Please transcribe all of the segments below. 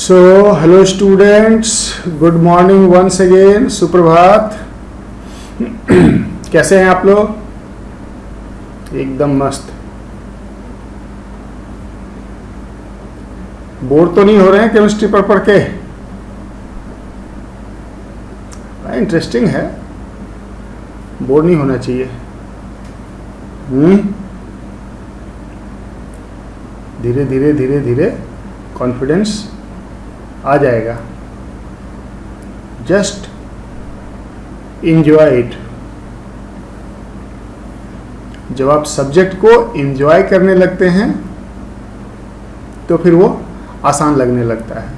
सो hello students, good morning once again, सुप्रभात। कैसे हैं आप लोग? एकदम मस्त। बोर तो नहीं हो रहे हैं केमिस्ट्री पढ़ के? इंटरेस्टिंग है, बोर नहीं होना चाहिए। धीरे धीरे धीरे धीरे कॉन्फिडेंस आ जाएगा। Just enjoy it. जब आप सब्जेक्ट को इंजॉय करने लगते हैं तो फिर वो आसान लगने लगता है।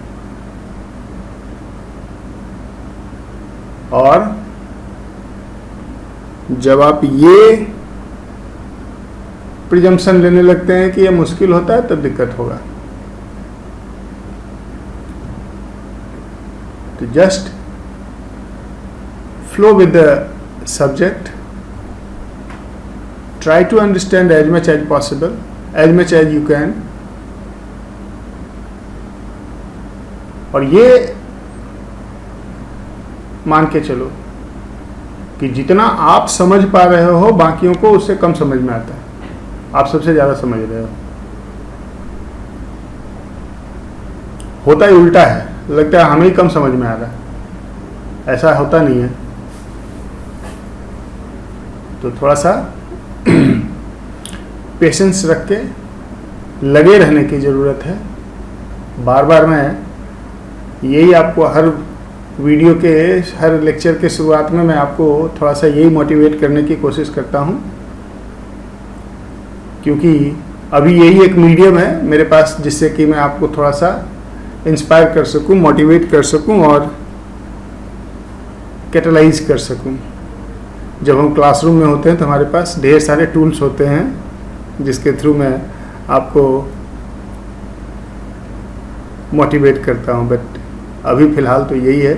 और जब आप ये प्रिजम्पशन लेने लगते हैं कि ये मुश्किल होता है, तब दिक्कत होगा। तो just flow with the subject, try to understand as much as possible, as much as you can. और ये मान के चलो कि जितना आप समझ पा रहे हो, बाकियों को उससे कम समझ में आता है। आप सबसे ज्यादा समझ रहे हो। होता ही उल्टा है, लगता है हमें ही कम समझ में आ रहा है। ऐसा होता नहीं है। तो थोड़ा सा पेशेंस रख के लगे रहने की ज़रूरत है। बार बार मैं यही आपको हर वीडियो के, हर लेक्चर के शुरुआत में मैं आपको थोड़ा सा यही मोटिवेट करने की कोशिश करता हूँ, क्योंकि अभी यही एक मीडियम है मेरे पास जिससे कि मैं आपको थोड़ा सा इंस्पायर कर सकूं, मोटिवेट कर सकूं और कैटलाइज कर सकूं। जब हम क्लासरूम में होते हैं तो हमारे पास ढेर सारे टूल्स होते हैं जिसके थ्रू मैं आपको मोटिवेट करता हूं, बट अभी फ़िलहाल तो यही है।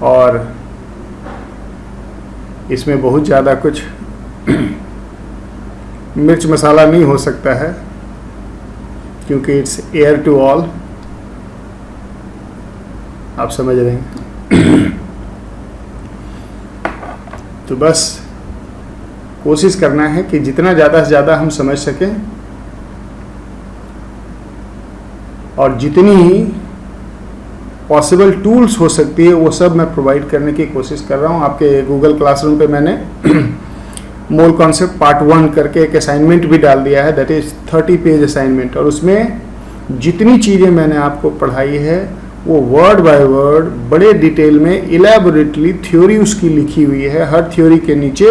और इसमें बहुत ज़्यादा कुछ मिर्च मसाला नहीं हो सकता है, क्योंकि इट्स एयर टू ऑल। आप समझ रहे हैं। तो बस कोशिश करना है कि जितना ज़्यादा से ज़्यादा हम समझ सकें, और जितनी पॉसिबल टूल्स हो सकती है वो सब मैं प्रोवाइड करने की कोशिश कर रहा हूँ। आपके गूगल क्लासरूम पे मैंने मोल कॉन्सेप्ट पार्ट 1 करके एक असाइनमेंट भी डाल दिया है, दैट इज 30 पेज असाइनमेंट। और उसमें जितनी चीज़ें मैंने आपको पढ़ाई है वो वर्ड बाय वर्ड बड़े डिटेल में इलेबोरेटली थ्योरी उसकी लिखी हुई है। हर थ्योरी के नीचे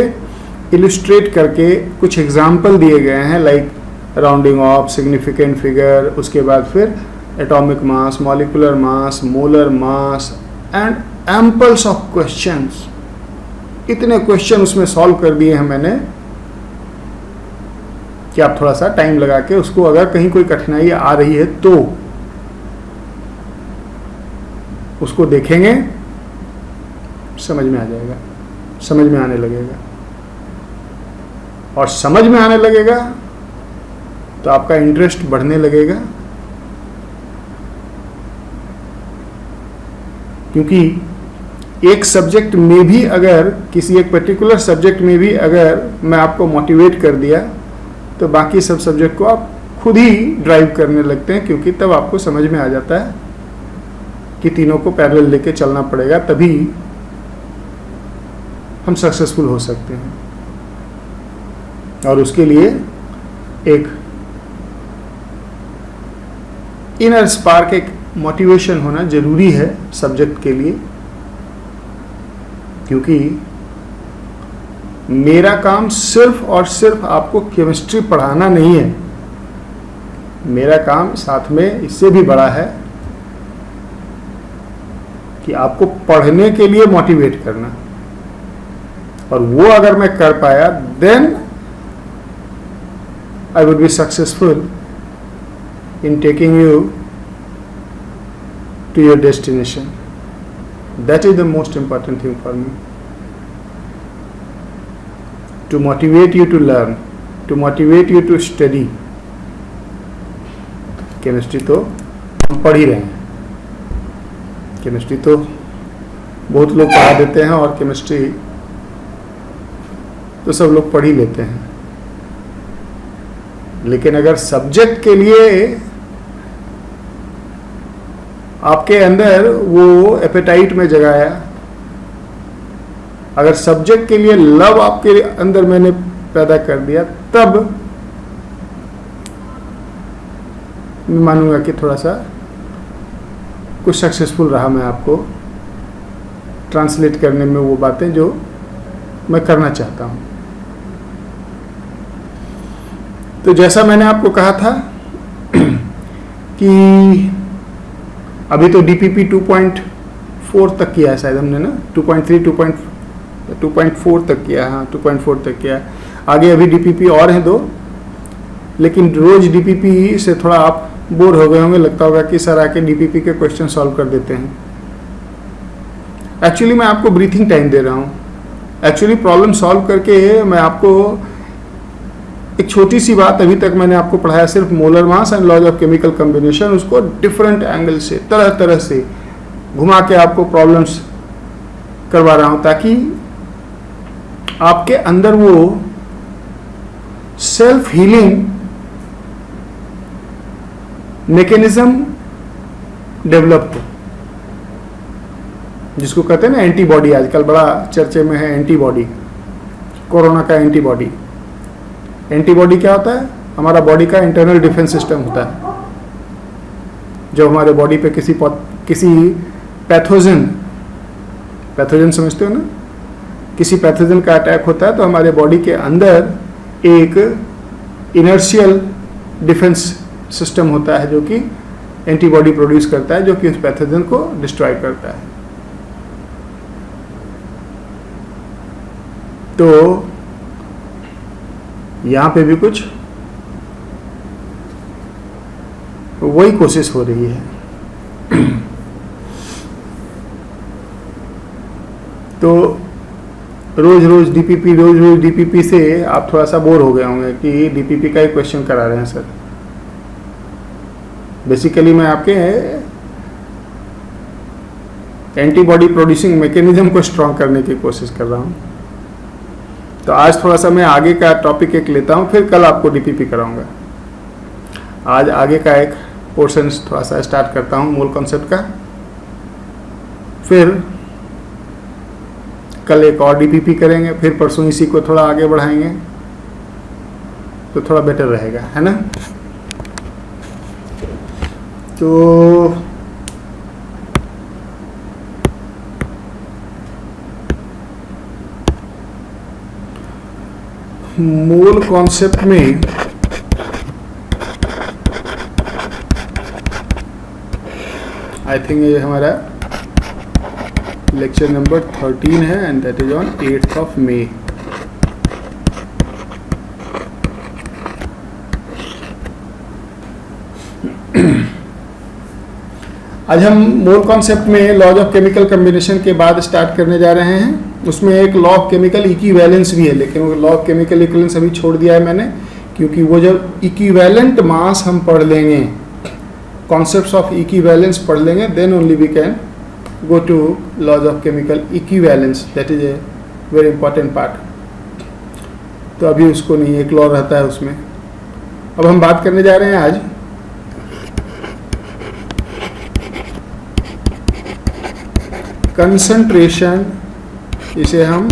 इलस्ट्रेट करके कुछ एग्जाम्पल दिए गए हैं, like rounding off, significant figure, उसके बाद फिर atomic mass, molecular mass, molar mass and एम्पल्स of questions. इतने क्वेश्चन उसमें सॉल्व कर दिए हैं मैंने कि आप थोड़ा सा टाइम लगा के उसको, अगर कहीं कोई कठिनाई आ रही है तो उसको देखेंगे, समझ में आ जाएगा, समझ में आने लगेगा। और समझ में आने लगेगा तो आपका इंटरेस्ट बढ़ने लगेगा, क्योंकि एक सब्जेक्ट में भी, अगर किसी एक पर्टिकुलर सब्जेक्ट में भी अगर मैं आपको मोटिवेट कर दिया तो बाकी सब सब्जेक्ट को आप खुद ही ड्राइव करने लगते हैं, क्योंकि तब आपको समझ में आ जाता है कि तीनों को पैरेलल लेके चलना पड़ेगा, तभी हम सक्सेसफुल हो सकते हैं। और उसके लिए एक इनर स्पार्क, एक मोटिवेशन होना जरूरी है सब्जेक्ट के लिए। क्योंकि मेरा काम सिर्फ और सिर्फ आपको केमिस्ट्री पढ़ाना नहीं है, मेरा काम साथ में इससे भी बड़ा है कि आपको पढ़ने के लिए मोटिवेट करना। और वो अगर मैं कर पाया, then I would be successful in taking you to your destination. That is the most important thing for me. To motivate you to learn, to motivate you to study. Chemistry तो हम पढ़ ही रहे हैं। केमिस्ट्री तो बहुत लोग पढ़ा देते हैं और केमिस्ट्री तो सब लोग पढ़ ही लेते हैं, लेकिन अगर सब्जेक्ट के लिए आपके अंदर वो एपेटाइट में जगाया, अगर सब्जेक्ट के लिए लव आपके अंदर मैंने पैदा कर दिया, तब मैं मानूंगा कि थोड़ा सा कुछ सक्सेसफुल रहा मैं आपको ट्रांसलेट करने में वो बातें जो मैं करना चाहता हूं। तो जैसा मैंने आपको कहा था कि अभी तो डीपीपी 2.4 तक किया है शायद हमने ना, 2.3 2.4 तक किया, हाँ 2.4 तक किया। आगे अभी डीपीपी और हैं 2, लेकिन रोज डीपीपी से थोड़ा आप बोर हो गए होंगे, लगता होगा कि सर आके डीपीपी के क्वेश्चन सॉल्व कर देते हैं। एक्चुअली मैं आपको ब्रीथिंग टाइम दे रहा हूँ। एक्चुअली प्रॉब्लम सॉल्व करके मैं आपको एक छोटी सी बात अभी तक मैंने आपको पढ़ाया, सिर्फ molar mass and laws of chemical combination, उसको डिफरेंट एंगल से तरह तरह से घुमा के आपको प्रॉब्लम्स करवा रहा हूँ, ताकि आपके अंदर वो सेल्फ हीलिंग मैकेनिज्म डेवलप हो, जिसको कहते हैं ना एंटीबॉडी। आजकल बड़ा चर्चे में है एंटीबॉडी, कोरोना का एंटीबॉडी। एंटीबॉडी क्या होता है? हमारा बॉडी का इंटरनल डिफेंस सिस्टम होता है। जब हमारे बॉडी पे किसी पैथोजन समझते हो ना, किसी पैथोजन का अटैक होता है, तो हमारे बॉडी के अंदर एक इनर्शियल डिफेंस सिस्टम होता है जो कि एंटीबॉडी प्रोड्यूस करता है, जो कि उस पैथोजन को डिस्ट्रॉय करता है। तो यहां पे भी कुछ वही कोशिश हो रही है। तो रोज रोज डीपीपी से आप थोड़ा सा बोर हो गए होंगे कि डीपीपी का ही क्वेश्चन करा रहे हैं सर। बेसिकली मैं आपके एंटीबॉडी प्रोड्यूसिंग मैकेनिज्म को स्ट्रॉन्ग करने की कोशिश कर रहा हूं। तो आज थोड़ा सा मैं आगे का टॉपिक एक लेता हूं, फिर कल आपको डीपीपी कराऊंगा। आज आगे का एक पोर्शन थोड़ा सा स्टार्ट करता हूं मूल कॉन्सेप्ट का, फिर कल एक और डीपीपी करेंगे, फिर परसों इसी को थोड़ा आगे बढ़ाएंगे, तो थोड़ा बेटर रहेगा, है ना। तो मूल कॉन्सेप्ट में आई थिंक ये हमारा लेक्चर नंबर 13 है, and that is on 8th of May। आज हम मोल कॉन्सेप्ट में लॉज ऑफ केमिकल कॉम्बिनेशन के बाद स्टार्ट करने जा रहे हैं। उसमें एक लॉ ऑफ केमिकल इक्विवेलेंस भी है, लेकिन वो लॉ ऑफ केमिकल इक्विवेलेंस अभी छोड़ दिया है मैंने, क्योंकि वो जब इक्विवेलेंट मास हम पढ़ लेंगे, कॉन्सेप्ट्स ऑफ इक्विवेलेंस पढ़ लेंगे, then only we can go to laws of chemical equivalence, that is a very important part। तो अभी उसको नहीं, एक लॉ रहता है उसमें। अब हम बात करने जा रहे हैं आज कंसंट्रेशन, इसे हम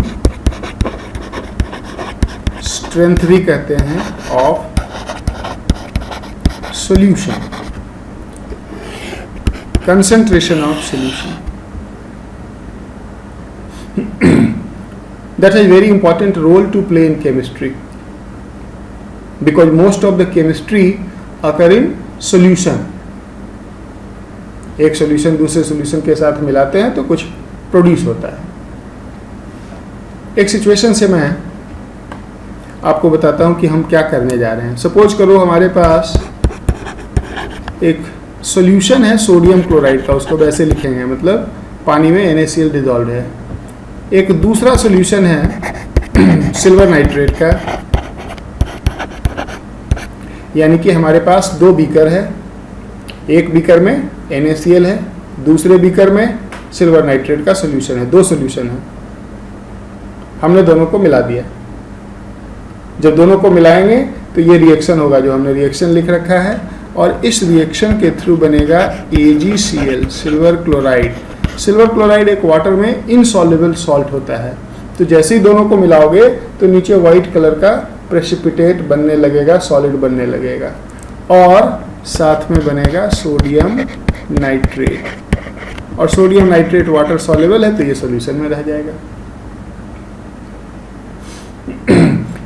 स्ट्रेंथ भी कहते हैं, of solution, concentration of solution। That has very important role to play in chemistry, because most of the chemistry occur in solution। एक सॉल्यूशन दूसरे सॉल्यूशन के साथ मिलाते हैं तो कुछ प्रोड्यूस होता है। एक सिचुएशन से मैं आपको बताता हूं कि हम क्या करने जा रहे हैं। सपोज करो हमारे पास एक सॉल्यूशन है सोडियम क्लोराइड का, उसको वैसे लिखेंगे, मतलब पानी में NaCl डिजॉल्व है। एक दूसरा सॉल्यूशन है सिल्वर नाइट्रेट का, यानी कि हमारे पास 2 बीकर है, एक बीकर में NaCl है, दूसरे बीकर में सिल्वर नाइट्रेट का सोल्यूशन है, 2 सोल्यूशन है। हमने दोनों को मिला दिया। जब दोनों को मिलाएंगे तो ये रिएक्शन होगा जो हमने रिएक्शन लिख रखा है, और इस रिएक्शन के थ्रू बनेगा AgCl, silver chloride. Silver chloride एक वाटर में इनसॉल्युबल सॉल्ट होता है, तो जैसे ही दोनों को मिलाओगे तो नीचे वाइट कलर का प्रेसिपिटेट बनने लगेगा, सॉलिड बनने लगेगा, और साथ में बनेगा सोडियम नाइट्रेट। और सोडियम नाइट्रेट वाटर सॉल्युबल है तो ये सॉल्यूशन में रह जाएगा।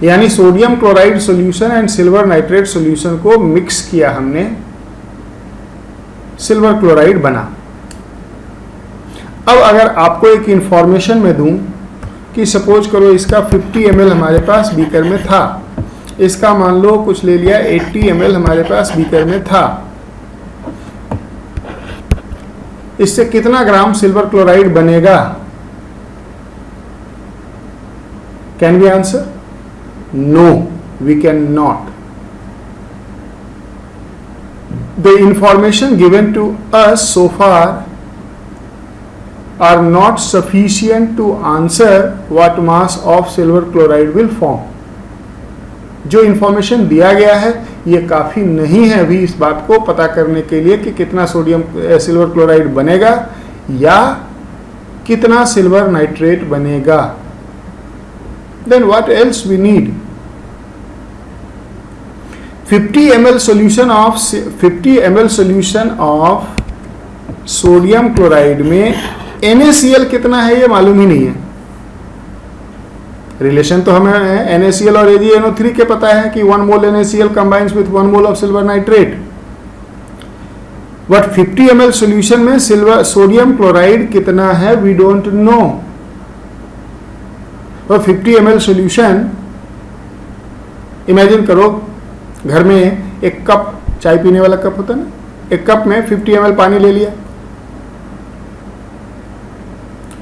यानी sodium chloride solution and silver nitrate solution को मिक्स किया हमने, सिल्वर क्लोराइड बना। अब अगर आपको एक इंफॉर्मेशन में दूं कि सपोज करो इसका 50 ml हमारे पास बीकर में था, इसका मान लो कुछ ले लिया 80 ml हमारे पास बीकर में था, इससे कितना ग्राम सिल्वर क्लोराइड बनेगा? Can we answer? No, we can not. The information given to us so far are not sufficient to answer what mass of silver chloride will form. जो information दिया गया है ये काफ़ी नहीं है अभी इस बात को पता करने के लिए कि कितना सोडियम सिल्वर क्लोराइड बनेगा या कितना सिल्वर नाइट्रेट बनेगा। Then what else we need? 50 ml solution of sodium chloride में NaCl कितना है ये मालूम ही नहीं है। रिलेशन तो हमें NaCl और AgNO3 के पता है कि 1 मोल NaCl combines with 1 mole of silver nitrate, but 50 ml solution में सोडियम क्लोराइड कितना है वी डोंट नो। और 50 ml सॉल्यूशन इमेजिन करो, घर में एक कप, चाय पीने वाला कप होता है ना, एक कप में 50 ml पानी ले लिया,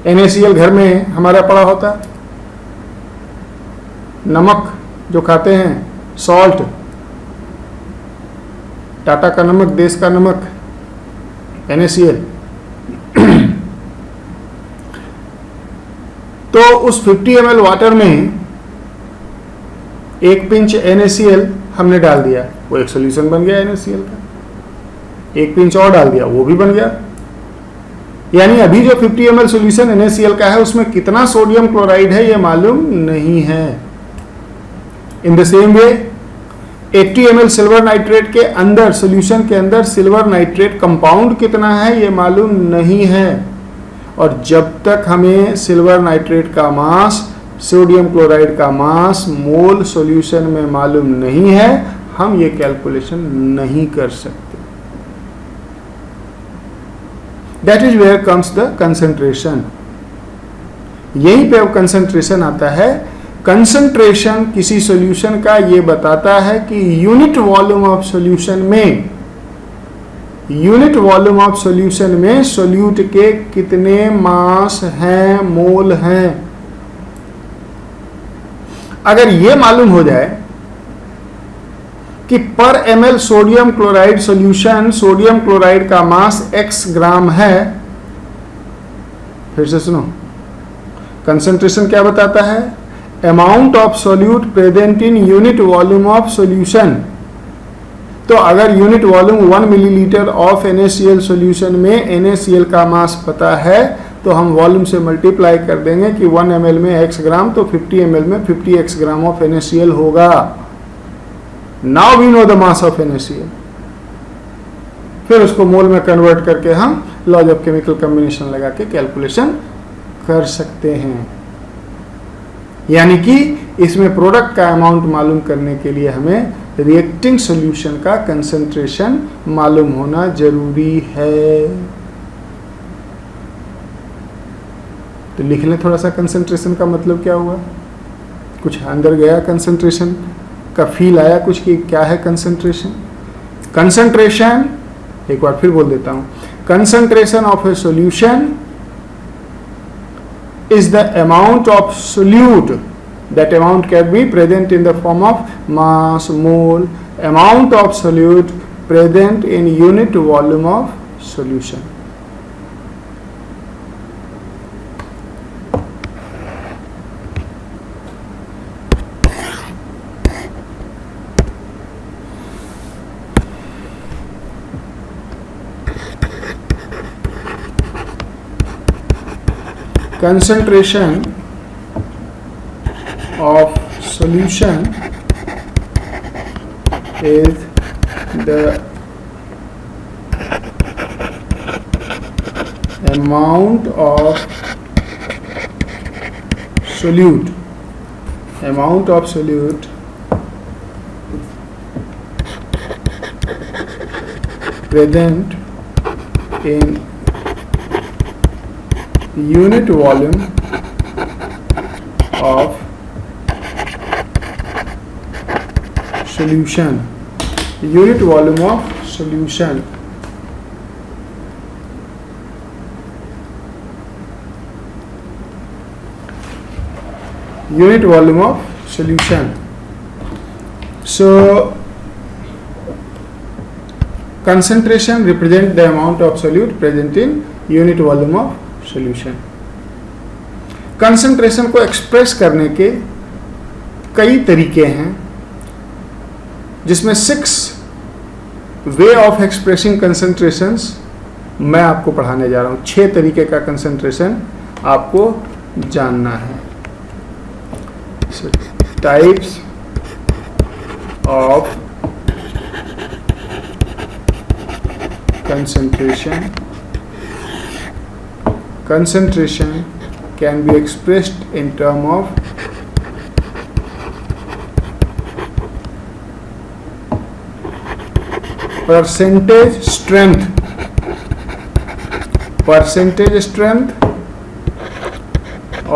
NaCl घर में हमारा पड़ा होता, नमक जो खाते हैं, सॉल्ट, टाटा का नमक, देश का नमक, NaCl। तो उस 50 ml वाटर में 1 पिंच NaCl हमने डाल दिया, वो एक सोल्यूशन बन गया NaCl का। 1 पिंच और डाल दिया, वो भी बन गया। यानी अभी जो 50 ml सॉल्यूशन NaCl का है उसमें कितना सोडियम क्लोराइड है ये मालूम नहीं है। In the same way 80 ml silver nitrate के अंदर, सॉल्यूशन के अंदर सिल्वर नाइट्रेट कंपाउंड कितना है ये मालूम नहीं है। और जब तक हमें सिल्वर नाइट्रेट का मास, सोडियम क्लोराइड का मास मोल सॉल्यूशन में मालूम नहीं है, हम ये कैलकुलेशन नहीं कर सकते। That is where comes the concentration. यहीं पे कंसंट्रेशन आता है। कंसंट्रेशन किसी सॉल्यूशन का ये बताता है कि यूनिट वॉल्यूम ऑफ सॉल्यूशन में सॉल्यूट के कितने मास हैं, मोल हैं। अगर ये मालूम हो जाए कि पर ml sodium chloride solution, sodium chloride का मास x ग्राम है, फिर से सुनो, कंसंट्रेशन क्या बताता है? Amount of solute present in unit volume of solution. तो अगर unit volume 1 millilitre of NaCl solution में NaCl का मास पता है तो हम वॉल्यूम से मल्टीप्लाई कर देंगे कि 1 ml में x ग्राम, तो 50 ml में 50x ग्राम ऑफ NaCl होगा। Now we know the mass of NaCl. फिर उसको मोल में कन्वर्ट करके हम लॉज ऑफ केमिकल कॉम्बिनेशन लगा के कैलकुलेशन कर सकते हैं। यानी कि इसमें प्रोडक्ट का अमाउंट मालूम करने के लिए हमें रिएक्टिंग सॉल्यूशन का कंसंट्रेशन मालूम होना जरूरी है। तो लिख लें थोड़ा सा कंसंट्रेशन का मतलब क्या हुआ, कुछ अंदर गया कंसंट्रेशन का फील आया कुछ कि क्या है कंसंट्रेशन। कंसंट्रेशन एक बार फिर बोल देता हूं, concentration of A solution is the amount of solute, that amount can be present in the form of mass, mole, amount of solute present in unit volume of solution. Concentration of solution is the amount of solute present in unit volume of solution. Unit volume of solution. Unit volume of solution. So concentration represent the amount of solute present in unit volume of solution. Concentration को express करने के कई तरीके हैं, जिसमें 6 way of expressing concentrations मैं आपको पढ़ाने जा रहा हूं. 6 तरीके का कंसंट्रेशन आपको जानना है. Types of concentration. Concentration can be expressed in terms of percentage strength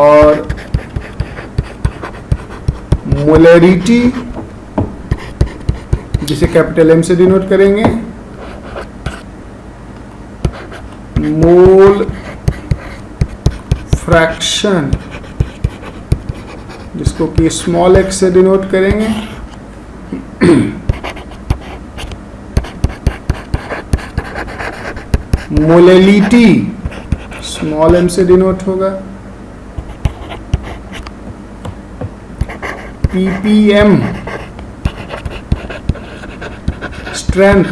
और molarity, जिसे कैपिटल M से डिनोट करेंगे, मोल फ्रैक्शन, जिसको कि स्मॉल x से डिनोट करेंगे, मोलेलिटी स्मॉल m से डिनोट होगा, ppm strength,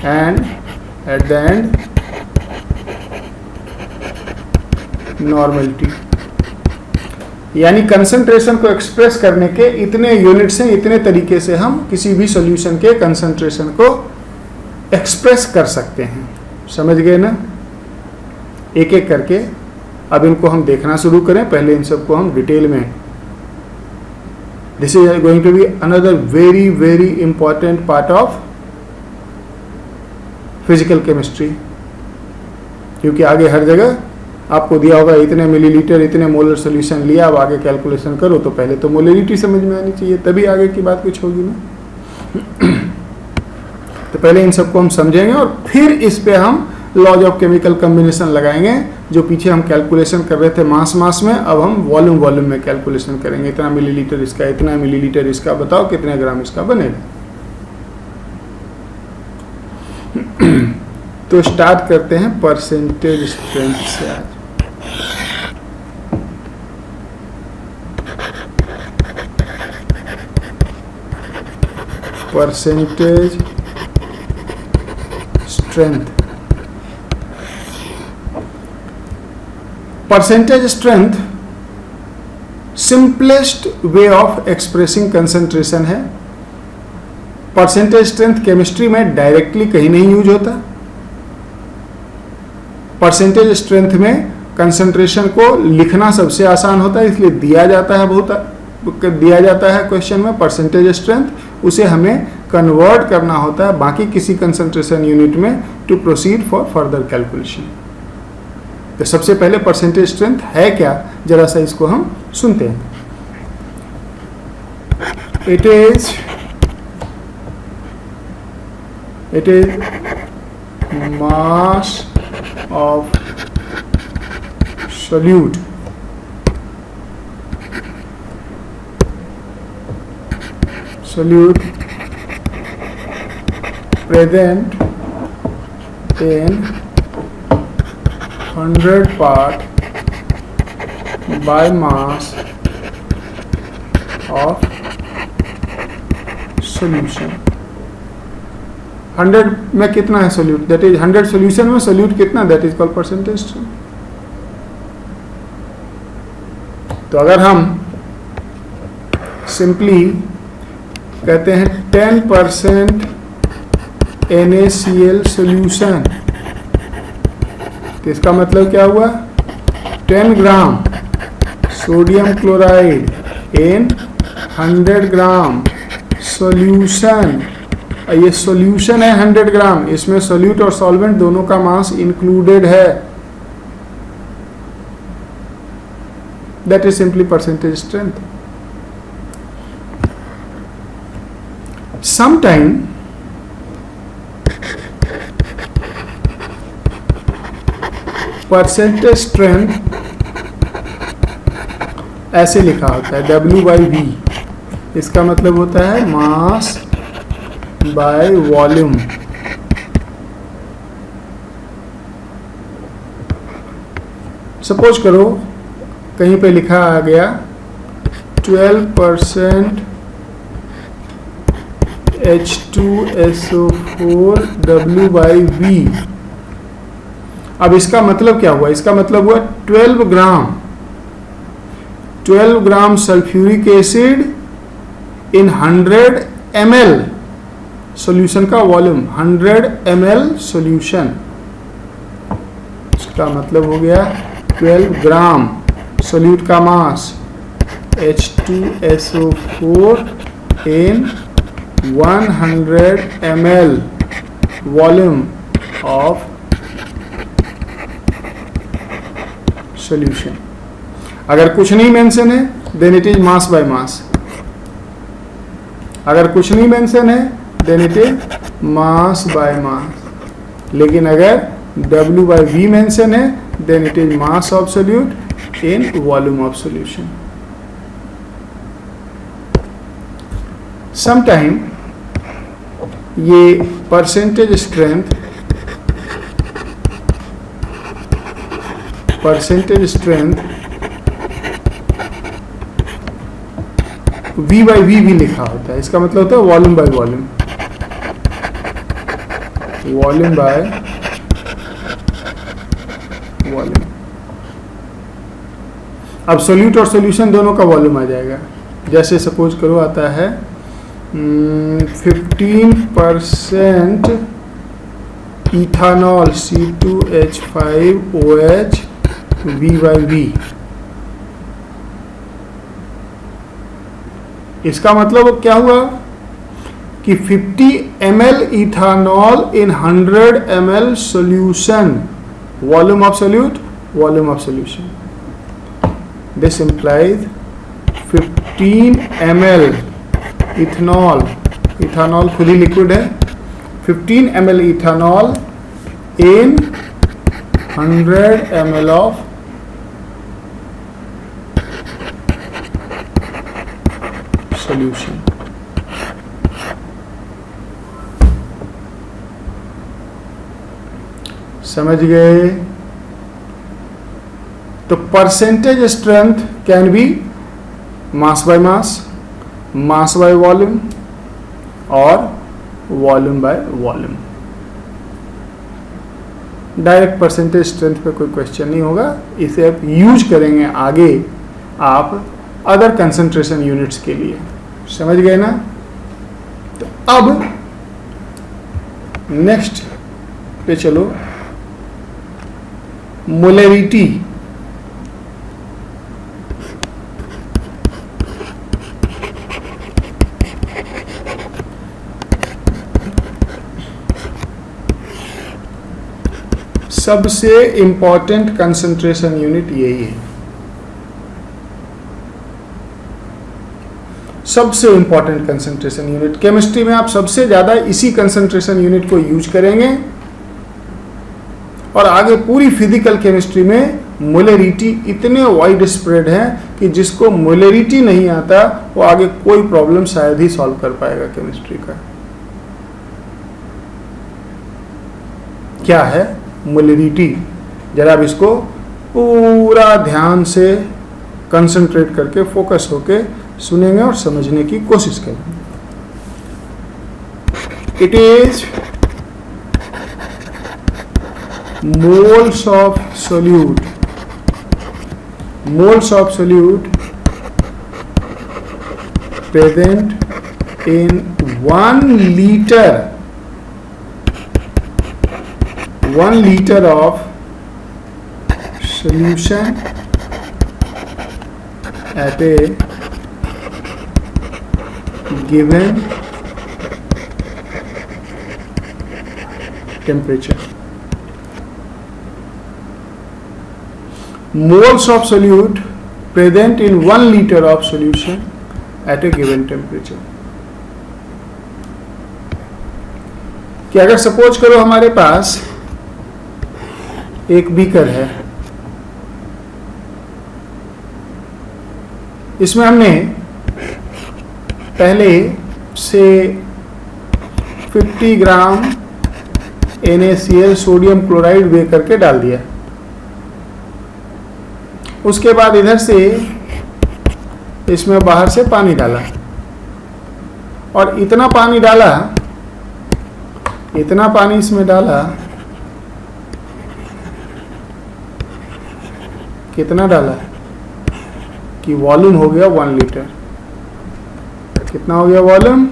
and at the end normality. यानी कंसंट्रेशन को एक्सप्रेस करने के इतने यूनिट्स हैं, इतने तरीके से हम किसी भी सॉल्यूशन के कंसंट्रेशन को एक्सप्रेस कर सकते हैं. समझ गए ना? एक एक करके अब इनको हम देखना शुरू करें. पहले इन सबको हम डिटेल में. This is going to be another very very important part of physical chemistry, क्योंकि आगे हर जगह आपको दिया होगा इतने मिलीलीटर इतने मोलर सॉल्यूशन लिया, अब आगे कैलकुलेशन करो, तो पहले तो मोलरिटी समझ में आनी चाहिए, तभी आगे की बात कुछ होगी ना. तो पहले इन सबको हम समझेंगे और फिर इस पे हम लॉज ऑफ केमिकल कॉम्बिनेशन लगाएंगे. जो पीछे हम कैलकुलेशन कर रहे थे मास में, अब हम वॉल्यूम में कैलकुलेशन करेंगे. इतना मिलीलीटर इसका, इतना मिलीलीटर इसका, बताओ कितने ग्राम इसका बनेगा. तो स्टार्ट करते हैं परसेंटेज स्ट्रेंथ से. आज percentage strength. Percentage strength simplest way of expressing concentration है. परसेंटेज स्ट्रेंथ केमिस्ट्री में डायरेक्टली कहीं नहीं यूज होता. परसेंटेज स्ट्रेंथ में कंसंट्रेशन को लिखना सबसे आसान होता है, इसलिए दिया जाता है क्वेश्चन में परसेंटेज स्ट्रेंथ. उसे हमें कन्वर्ट करना होता है बाकी किसी कंसंट्रेशन यूनिट में to proceed for further calculation. तो सबसे पहले परसेंटेज स्ट्रेंथ है क्या, जरा सा इसको हम सुनते हैं. It is mass of solute present in 100 part by mass of solution. 100 में कितना है सोल्यूट, दैट इज 100 सोल्यूशन में सोल्यूट कितना, that is called percentage strength. तो अगर हम सिंपली कहते हैं 10% NaCl सोल्यूशन, तो इसका मतलब क्या हुआ, 10 gram sodium chloride in 100 gram solution. ये सोल्यूशन है 100 ग्राम, इसमें सोल्यूट और सॉल्वेंट दोनों का मास इंक्लूडेड है. That is simply percentage strength. Sometime percentage strength ऐसे लिखा होता है W/V. इसका मतलब होता है मास बाय वॉल्यूम. सपोज करो कहीं पे लिखा आ गया 12% H2SO4 W/V. अब इसका मतलब क्या हुआ, इसका मतलब हुआ 12 gram sulphuric acid in 100 ml solution का वॉल्यूम, 100 ml सॉल्यूशन. इसका मतलब हो गया 12 ग्राम सॉल्यूट का mass H2SO4 in 100 ml volume of solution. अगर कुछ नहीं मेंशन है then it is mass by mass. अगर कुछ नहीं मेंशन है then it is mass by mass. लेकिन अगर W/V मेंशन है then it is mass of solute in volume of solution. Sometime ये परसेंटेज स्ट्रेंथ V/V भी लिखा होता है. इसका मतलब होता है volume by volume, volume by volume. अब सोल्यूट और सॉल्यूशन दोनों का वॉल्यूम आ जाएगा. जैसे सपोज करो आता है 15% इथानॉल C2H5OH V/V. इसका मतलब क्या हुआ कि 50 ml ethanol in 100 ml solution, volume of solute, volume of solution. This implies 15 ml ethanol, ethanol खुद ही लिक्विड है, 15 ml ethanol in 100 ml of solution. समझ गए? तो percentage strength can be mass by mass, mass by volume और volume by volume. Direct percentage strength पे कोई question नहीं होगा. इसे आप यूज करेंगे आगे आप अदर कंसंट्रेशन यूनिट्स के लिए. समझ गए ना? तो अब नेक्स्ट पे चलो, मोलैरिटी. सबसे इंपॉर्टेंट कंसंट्रेशन यूनिट यही है. सबसे इंपॉर्टेंट कंसंट्रेशन यूनिट केमिस्ट्री में आप सबसे ज्यादा इसी कंसंट्रेशन यूनिट को यूज करेंगे. और आगे पूरी फिजिकल केमिस्ट्री में मोलैरिटी इतने वाइड स्प्रेड है कि जिसको मोलैरिटी नहीं आता वो आगे कोई प्रॉब्लम शायद ही सॉल्व कर पाएगा केमिस्ट्री का. क्या है मोलरिटी। जरा अब इसको पूरा ध्यान से कंसंट्रेट करके फोकस होके सुनेंगे और समझने की कोशिश करेंगे। It is moles of solute present in 1 liter of solution at a given temperature. Moles of solute present in 1 liter of solution at a given temperature. कि अगर सपोज करो हमारे पास एक बीकर है, इसमें हमने पहले से 50 ग्राम NaCl सोडियम क्लोराइड वे करके डाल दिया। उसके बाद इधर से इसमें बाहर से पानी डाला और इतना पानी इसमें डाला, कितना डाला कि वॉल्यूम हो गया 1 लीटर। कितना हो गया volume?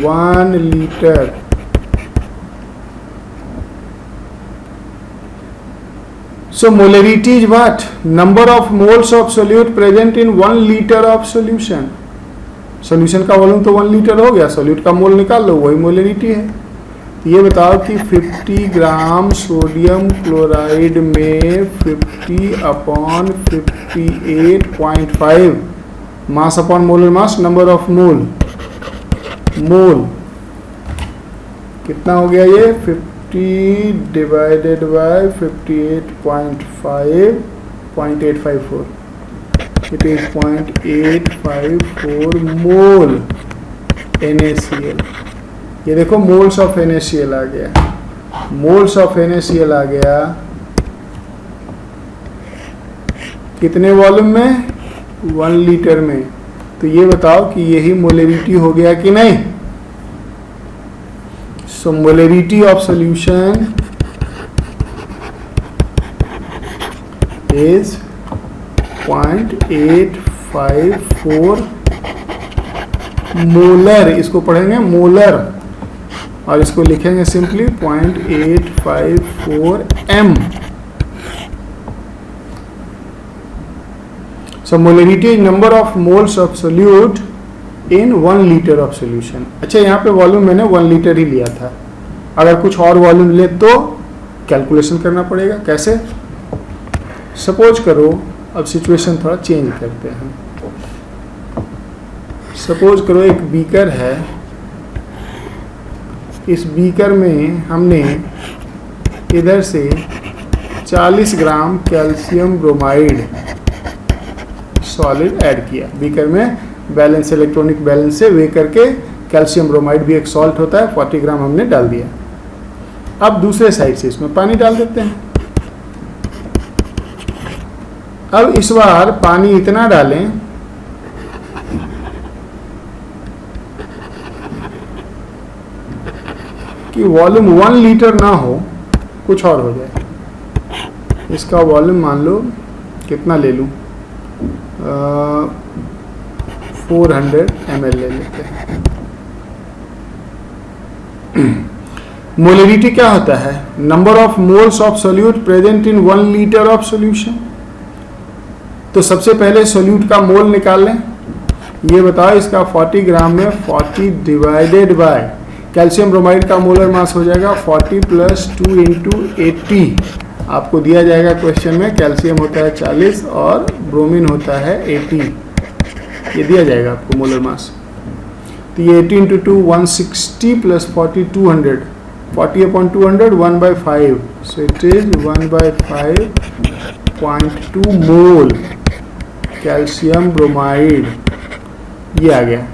1 litre. So molarity is what? Number of moles of solute present in 1 liter of solution. Solution का वॉल्यूम तो 1 लीटर हो गया, सोल्यूट का मोल निकाल लो, वही मोलरिटी है। तो ये बताओ कि 50 ग्राम सोडियम क्लोराइड में 50/58.5 mass upon molar mass, number of मोल कितना हो गया ये? 50 divided by 58.5.854, it is 0.854 mole NaCl। ये देखो मोल्स ऑफ NaCl आ गया, मोल्स ऑफ NaCl आ गया कितने वॉल्यूम में? 1 लीटर में। तो ये बताओ कि यही मोलरिटी हो गया कि नहीं? So molarity of solution is 0.854 molar. इसको पढ़ेंगे मोलर और इसको लिखेंगे simply 0.854 m। So molarity is number of moles of solute in 1 litre of solution. अच्छा, यहाँ पे वॉल्यूम मैंने 1 लीटर ही लिया था, अगर कुछ और वॉल्यूम ले तो कैलकुलेशन करना पड़ेगा। कैसे? सपोज करो, अब सिचुएशन थोड़ा चेंज करते हैं। सपोज करो एक बीकर है, इस बीकर में हमने इधर से 40 ग्राम कैल्शियम ब्रोमाइड सॉलिड ऐड किया। बीकर में बैलेंस, इलेक्ट्रॉनिक बैलेंस से वे करके कैल्शियम ब्रोमाइड भी एक सॉल्ट होता है, 40 ग्राम हमने डाल दिया। अब दूसरे साइड से इसमें पानी डाल देते हैं। अब इस बार पानी इतना डालें कि वॉल्यूम 1 लीटर ना हो, कुछ और हो जाए। इसका वॉल्यूम मान लो कितना ले लूं, 400 ml ले लेते हैं। मोलरिटी क्या होता है? Number of moles of solute present in 1 litre of solution. तो सबसे पहले सोल्यूट का मोल निकाल लें। ये बताओ, इसका 40 ग्राम में 40 डिवाइडेड बाय कैल्शियम ब्रोमाइड का मोलर मास हो जाएगा 40 + 2 × 80। आपको दिया जाएगा क्वेश्चन में, कैल्शियम होता है 40 और ब्रोमीन होता है 80। ये दिया जाएगा आपको मोलर मास। तो ये 80 × 2 160 + 40 200, 40/200 1/5, so it is 1/5.2 mole calcium bromide. ये आ गया।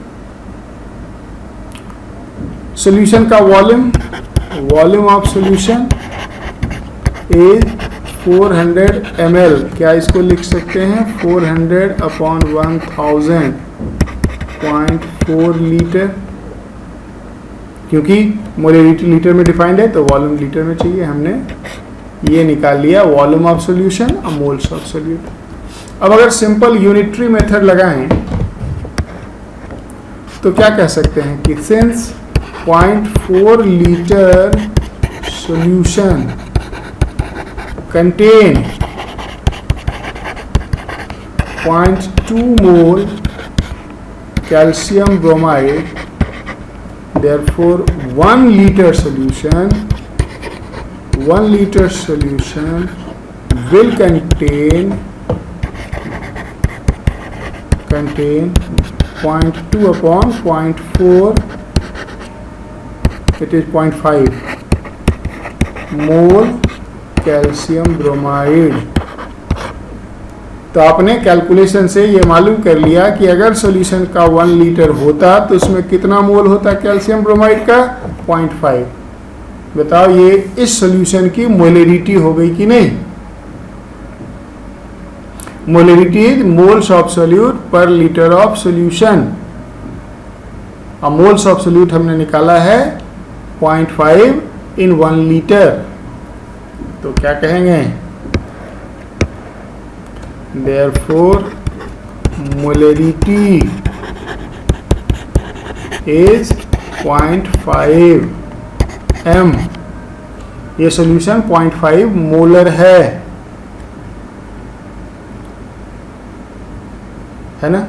सॉल्यूशन का volume volume of solution is 400 ml। क्या इसको लिख सकते हैं 400/1000 0.4 लीटर, क्योंकि मोलरिटी लीटर में डिफाइंड है तो वॉल्यूम लीटर में चाहिए। हमने ये निकाल लिया वॉल्यूम ऑफ सॉल्यूशन और मोल्स ऑफ सॉल्यूट। अब अगर सिंपल यूनिटरी मेथड लगाएं तो क्या कह सकते हैं कि since 0.4 litre solution contain 0.2 mole calcium bromide, therefore 1 liter solution will contain 0.2/0.4, it is 0.5 mole calcium bromide. तो आपने कैलकुलेशन से ये मालूम कर लिया कि अगर सॉल्यूशन का 1 लीटर होता तो उसमें कितना मोल होता कैल्शियम ब्रोमाइड का 0.5। बताओ ये इस सॉल्यूशन की मोलरिटी हो गई कि नहीं। Molarity is moles of solute पर लीटर ऑफ सॉल्यूशन। अब मोल्स ऑफ सॉल्यूट हमने निकाला है 0.5 इन 1 लीटर। तो क्या कहेंगे therefore molarity is 0.5 m। ये सॉल्यूशन 0.5 मोलर है ना।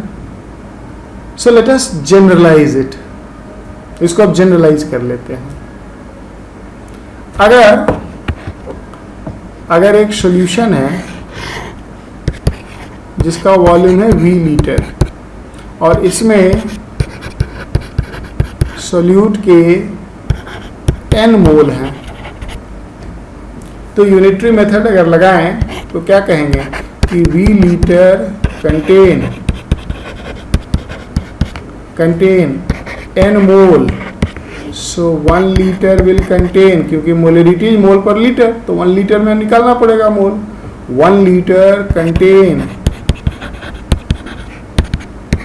So let us generalise it. इसको अब जनरलाइज कर लेते हैं। अगर एक सॉल्यूशन है जिसका वॉल्यूम है V लीटर और इसमें सॉल्यूट के n मोल हैं, तो यूनिटरी मेथड अगर लगाएं तो क्या कहेंगे कि V litre contain n mole, so 1 litre will contain, क्योंकि मोलरिटी मोल पर लीटर तो 1 लीटर में निकालना पड़ेगा मोल। 1 लीटर कंटेन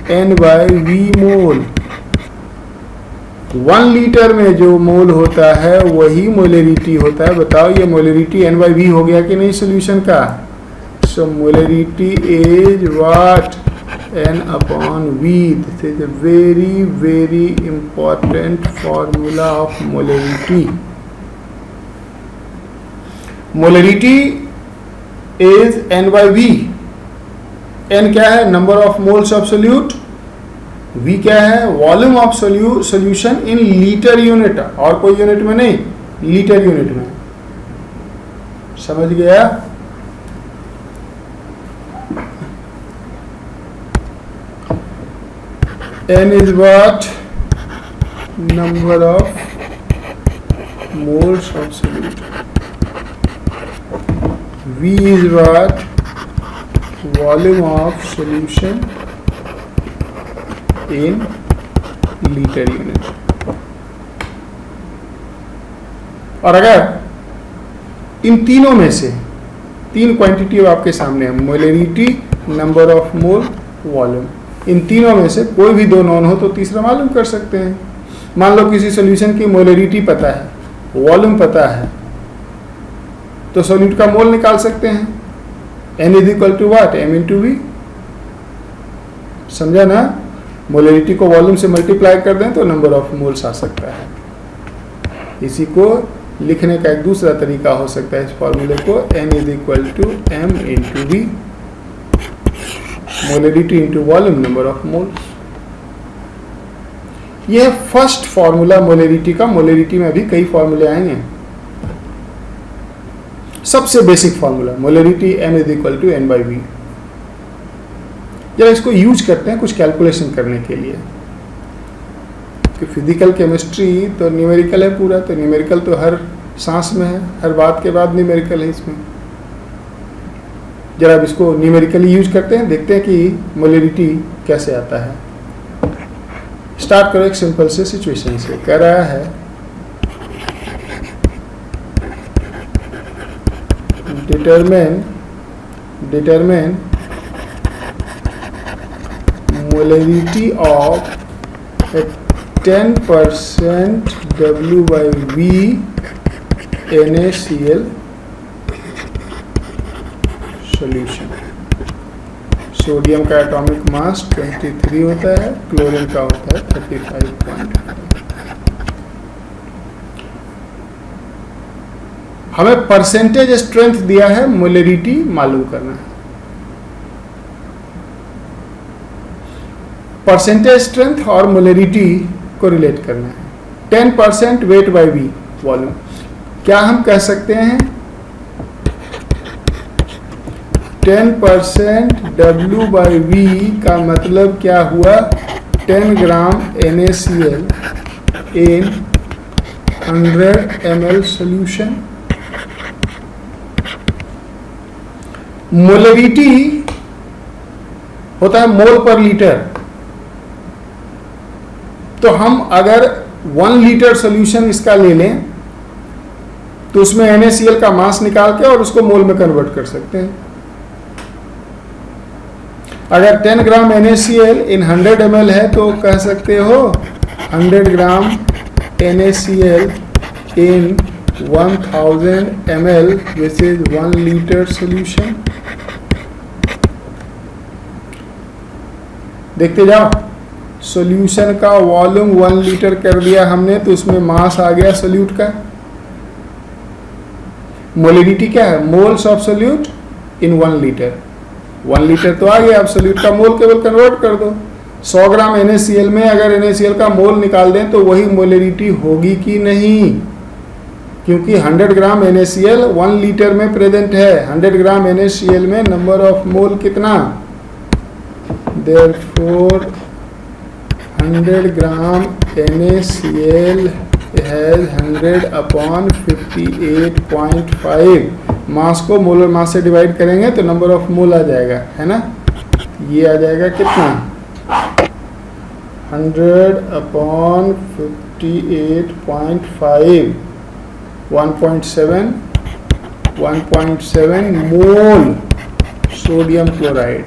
n/v मोल। 1 लीटर में जो मोल होता है वही मोलरिटी होता है। बताओ ये मोलरिटी n/v हो गया कि नहीं सॉल्यूशन का। So molarity is what n/v। This is a very very important formula of molarity. Molarity is n/v। n क्या है number of moles of solute, v क्या है volume of solution in litre unit, और कोई unit में नहीं, litre unit में। समझ गया। n is what number of moles of solute, v is what volume of solution in liter unit। और अगर इन तीनों में से 3 क्वांटिटी आपके सामने है, molarity, number of mole, volume, इन तीनों में से कोई भी 2 नॉन हो तो तीसरा मालूम कर सकते हैं। मान लो किसी सॉल्यूशन की मोलरिटी पता है, वॉल्यूम पता है, तो सॉल्यूट का मोल निकाल सकते हैं। n is equal to what m into V. समझा ना। मोलरिटी को वॉल्यूम से मल्टीप्लाई कर दें तो नंबर ऑफ मोल्स आ सकता है। इसी को लिखने का एक दूसरा तरीका हो सकता है इस फॉर्मूले को, n is equal to m into V, molarity into volume, number of moles. यह फर्स्ट फॉर्मूला मोलरिटी का। मोलरिटी में अभी कई फॉर्मूले आएंगे। सबसे basic formula molarity m is equal to n/v। जब इसको यूज करते हैं कुछ कैलकुलेशन करने के लिए, कि फिजिकल केमिस्ट्री तो न्यूमेरिकल है पूरा, तो न्यूमेरिकल तो हर सांस में है, हर बात के बाद न्यूमेरिकल है इसमें। जरा अब इसको न्यूमेरिकली यूज करते हैं, देखते हैं कि मोलरिटी कैसे आता है। स्टार्ट करो एक सिंपल से सिचुएशन से। कह रहा है determine molarity of a 10% W/V NaCl solution। Sodium का एटॉमिक मास 23 होता है, क्लोरीन का होता है 35.5। हमें परसेंटेज स्ट्रेंथ दिया है, मोलरिटी मालूम करना है। परसेंटेज स्ट्रेंथ और मोलरिटी को रिलेट करना है। 10% वेट बाय वी वॉल्यूम, क्या हम कह सकते हैं 10% W/V का मतलब क्या हुआ 10 ग्राम NaCl in 100 ml solution। Molarity होता है मोल पर लीटर, तो हम अगर 1 लीटर सॉल्यूशन इसका ले लें तो उसमें NaCl का मास निकाल के और उसको मोल में कन्वर्ट कर सकते हैं। अगर 10 ग्राम NaCl इन 100 ml है तो कह सकते हो 100 ग्राम NaCl in 1000 ml which is 1 liter solution। देखते जाओ, सॉल्यूशन का वॉल्यूम 1 लीटर कर दिया हमने तो उसमें मास आ गया सोल्यूट का। मोलरिटी क्या है, moles of solute in 1 litre. 1 litre तो आ गया, अब सोल्यूट का मोल केवल कन्वर्ट कर दो। 100 ग्राम NaCl में अगर NaCl का मोल निकाल दें तो वही मोलरिटी होगी कि नहीं, क्योंकि 100 ग्राम NaCl 1 लीटर में प्रेजेंट है। 100 ग्राम NaCl में नंबर ऑफ मोल कितना, therefore 100 ग्राम NaCl has 100/58.5। मास को मोलर मास से डिवाइड करेंगे तो नंबर ऑफ मोल आ जाएगा, है ना। ये आ जाएगा कितना 100/58.5 1.7 मोल सोडियम क्लोराइड।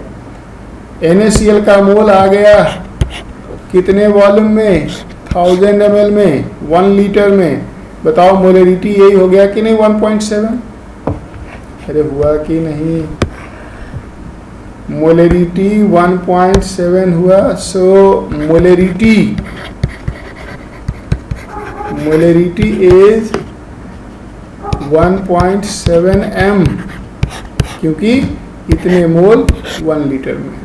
NaCl का मोल आ गया कितने वॉल्यूम में, 1000 ml में, 1 लीटर में। बताओ मोलरिटी यही हो गया कि नहीं 1.7। अरे हुआ कि नहीं, मोलरिटी 1.7 हुआ। सो मोलरिटी इज 1.7 m, क्योंकि इतने मोल 1 लीटर में।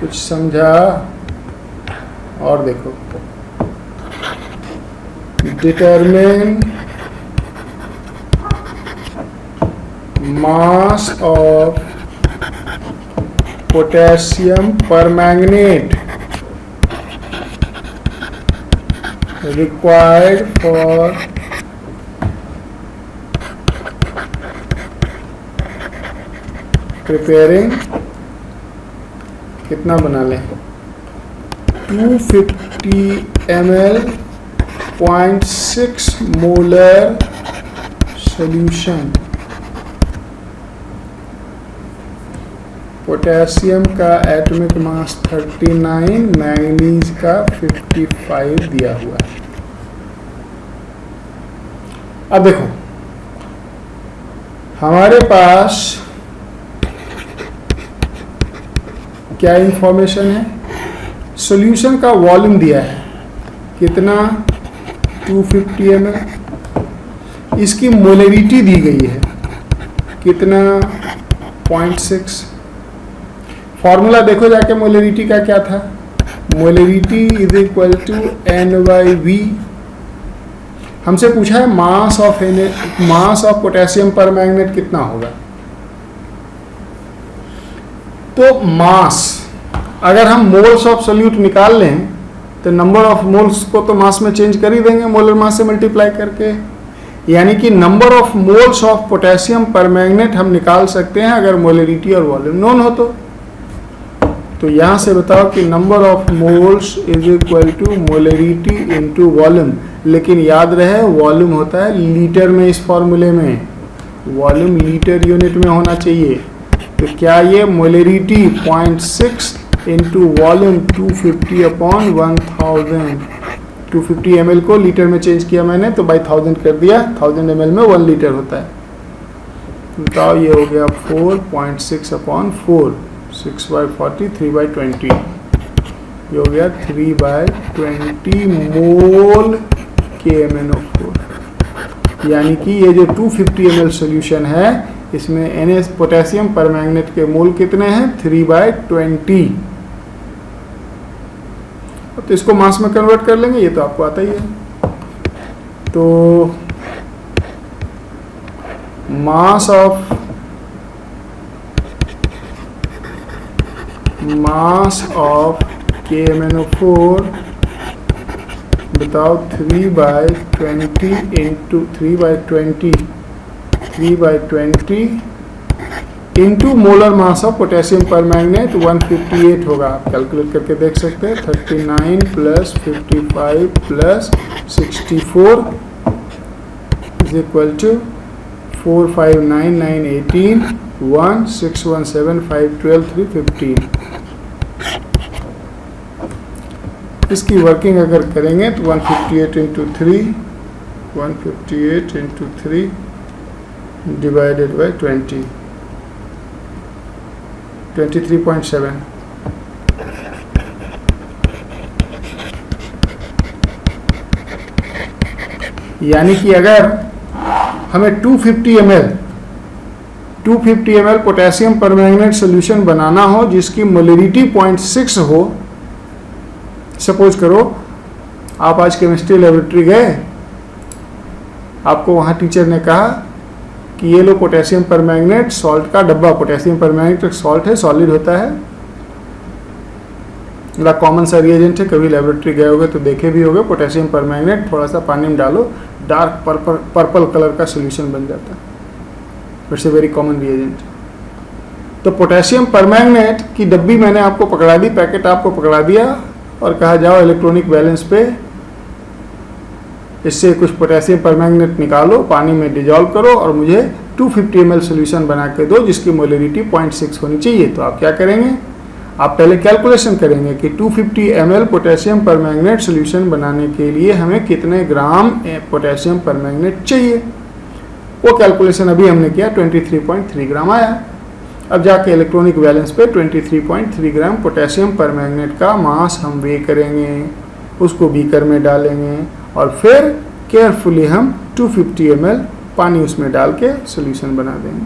कुछ समझा? और देखो, determine mass of potassium permanganate required for preparing, कितना बना लें 250 ml 0.6 मोलर सॉल्यूशन। पोटेशियम का एटॉमिक मास 39, मैंगनीज का 55 दिया हुआ है। अब देखो हमारे पास क्या इंफॉर्मेशन है, सॉल्यूशन का वॉल्यूम दिया है कितना 250 ml, इसकी मोलरिटी दी गई है कितना 0.6। फॉर्मूला देखो जाके मोलरिटी का क्या था, molarity is equal to N/V। हमसे पूछा है मास ऑफ पोटेशियम परमैंगनेट कितना होगा। तो मास अगर हम मोल्स ऑफ सोल्यूट निकाल लें तो नंबर ऑफ मोल्स को तो मास में चेंज कर ही देंगे मोलर मास से मल्टीप्लाई करके, यानी कि number of moles of potassium permanganate हम निकाल सकते हैं अगर मोलरिटी और वॉल्यूम नोन हो तो यहां से बताओ कि number of moles is equal to molarity into volume. लेकिन याद रहे वॉल्यूम होता है लीटर में, इस फॉर्मूले में वॉल्यूम लीटर यूनिट में होना चाहिए। तो क्या ये molarity 0.6 into volume 250 upon 1000, 250 ml को लीटर में चेंज किया मैंने तो बाई 1000 कर दिया, 1000 ml में 1 लीटर होता है। बताओ ये हो गया 4.6 अपॉन 4, 6/40, 3/20, ये हो गया 3/20 मोल KMnO4। यानी कि ये जो 250 ml सोल्यूशन है इसमें Na पोटेशियम परमैंगनेट के मोल कितने हैं 3/20। तो इसको मास में कन्वर्ट कर लेंगे, ये तो आपको आता ही है। तो मास ऑफ KMnO4 बताओ 3/20 into 3/20 into molar mass of potassium permanganate 158 होगा। आप कैलकुलेट करके देख सकते हैं। 39 plus 55 plus 64 is equal to 459918 1617512 315। इसकी वर्किंग अगर करेंगे तो 158 इंटू 3 डिवाइडेड बाई 20, 23.7। यानी कि अगर हमें 250 ml पोटेशियम परमैंगनेट सोल्यूशन बनाना हो जिसकी मोलरिटी 0.6 हो, सपोज करो आप आज केमिस्ट्री लेबोरेटरी गए, आपको वहाँ टीचर ने कहा कि ये लो पोटेशियम परमैंगनेट सॉल्ट का डब्बा, पोटेशियम परमैंगनेट एक सॉल्ट है, सॉलिड होता है, बड़ा कॉमन सा रिएजेंट है, कभी लेबोरेटरी गए होगे तो देखे भी होगे। पोटेशियम परमैंगनेट थोड़ा सा पानी में डालो, डार्क पर्पल कलर का सोल्यूशन बन जाता है, it's a very common reagent. तो पोटेशियम परमैंगनेट की डब्बी मैंने आपको पकड़ा दी, पैकेट आपको पकड़ा दिया और कहा जाओ इलेक्ट्रॉनिक बैलेंस पे इससे कुछ पोटेशियम परमैंगनेट निकालो, पानी में डिजॉल्व करो और मुझे 250 ml सोल्यूशन बना के दो जिसकी मोलरिटी 0.6 होनी चाहिए। तो आप क्या करेंगे, आप पहले कैलकुलेशन करेंगे कि 250 ml पोटेशियम परमैंगनेट सोल्यूशन बनाने के लिए हमें कितने ग्राम पोटेशियम परमैंगनेट चाहिए। वो कैलकुलेशन अभी हमने किया, 23.3 ग्राम आया। अब जाके इलेक्ट्रॉनिक बैलेंस पे 23.3 ग्राम पोटेशियम परमैंगनेट का मास हम वे करेंगे, उसको बीकर में डालेंगे और फिर केयरफुली हम 250 ml पानी उसमें डाल के सोल्यूशन बना देंगे।